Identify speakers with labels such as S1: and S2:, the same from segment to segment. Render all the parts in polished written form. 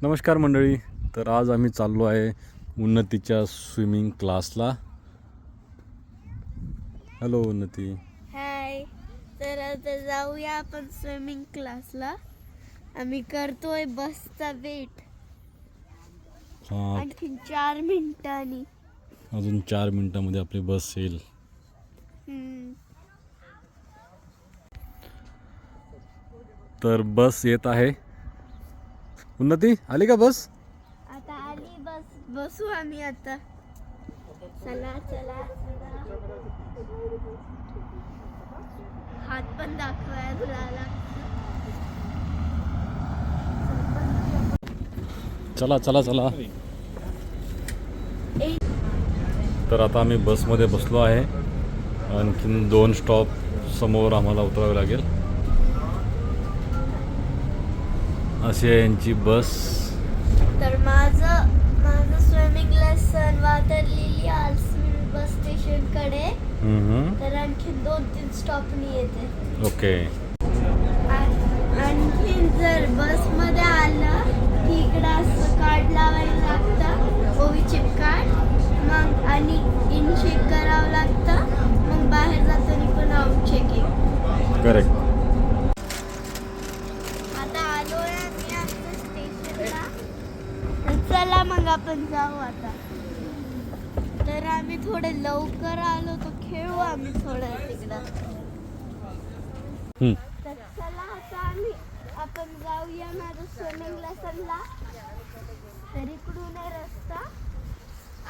S1: नमस्कार मंडळी. तर आज आम्ही चाललो आहे उन्नतीच्या स्विमिंग क्लासला. हॅलो उन्नती.
S2: हाय. तर आता जाऊया आपण स्विमिंग क्लासला. आम्ही करतोय बसचा वेट.
S1: हां,
S2: आणखीन 4 मिनिटांनी.
S1: अजून 4 मिनिटांमध्ये आपली बस येईल. तर बस येत आहे. उन्नती आली का बस?
S2: आता आली बस. बसू आम्ही आता. चला चला चला. हात पण दाखवायला लागला.
S1: चला चला चला. तर आता आम्ही बसमध्ये बसलो आहे. आणखीन 2 स्टॉप समोर आम्हाला उतरावे लागेल. अशी आहे यांची बस.
S2: तर माझं स्विमिंग लेसन वाटरलेली आल्समिल बस स्टेशन कडे. तर आणखीन 2-3 स्टॉपनी येते.
S1: ओके.
S2: आणखीन जर बसमध्ये आलं की इकडं असं कार्ड लावायला लागतं, ओविचिप कार्ड. मग आणि इन चेक करावं लागतं. मग बाहेर जाताना पण आउट चेकिंग.
S1: करेक्ट.
S2: आता आलोय आम्ही आमच्या स्टेशनला. चला मग आपण जाऊ आता. तर आम्ही थोडे लवकर आलो तर खेळू आम्ही थोडं तिकडं. तर चला आता आपण जाऊया माझ्या स्विमिंग लेसनला. तर इकडून आहे रस्ता.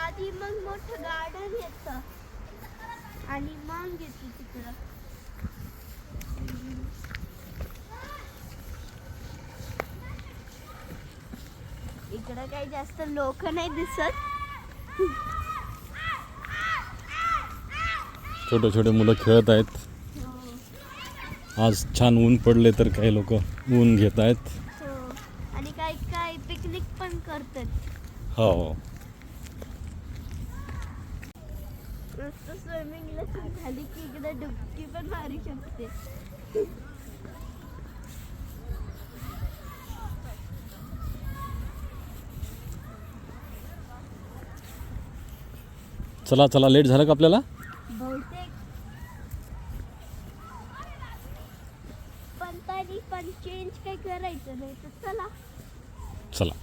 S2: आधी मग मोठं गार्डन येतं आणि मग येते तिकडं. इकडं काही जास्त लोक नाही दिसत.
S1: छोटे छोटे मुलं खेळत आहेत. आज छान ऊन पडले तर काही लोक ऊन घेत आहेत.
S2: आणि काही पिकनिक पण करतात.
S1: हो.
S2: मस्त स्विमिंग लेसन झाली की इकडे डुबकी पण मारू शकते.
S1: चला चला, लेट झालं का आपल्याला?
S2: बहुतेक. पण चेंज काही करायचं नाही तर चला.
S1: चला.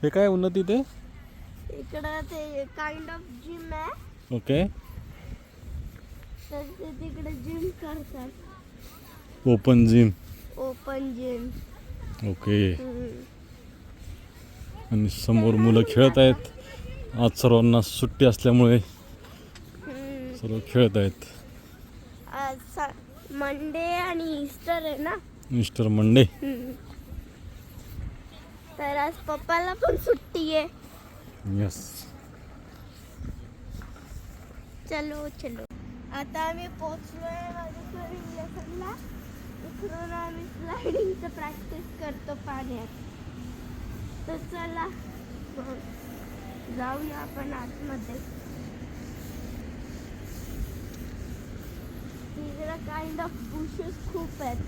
S1: हे काय उन्नती ते?
S2: इकडं ते काइंड ऑफ जिम आहे.
S1: ओके.
S2: तर ते तिकडे जिम करतात.
S1: Open gym.
S2: Open gym.
S1: Okay. आणि समोर मुलं खेळत आहेत. आज सर्वांना सुट्टी असल्यामुळे सर्व खेळत आहेत.
S2: आज मंडे आणि ईस्टर आहे ना.
S1: Mister Monday.
S2: तर आज पप्पाला पण सुट्टी आहे.
S1: यस.
S2: चलो चलो. आता आम्ही पोहोचलोय माझ्या स्विमिंग लेसनला. इकडून आम्ही स्लायडिंगचं प्रॅक्टिस करतो पाण्यात. तर चला जाऊया आपण आतमध्ये. तिकडे काइंड ऑफ बुशेस खूप आहेत.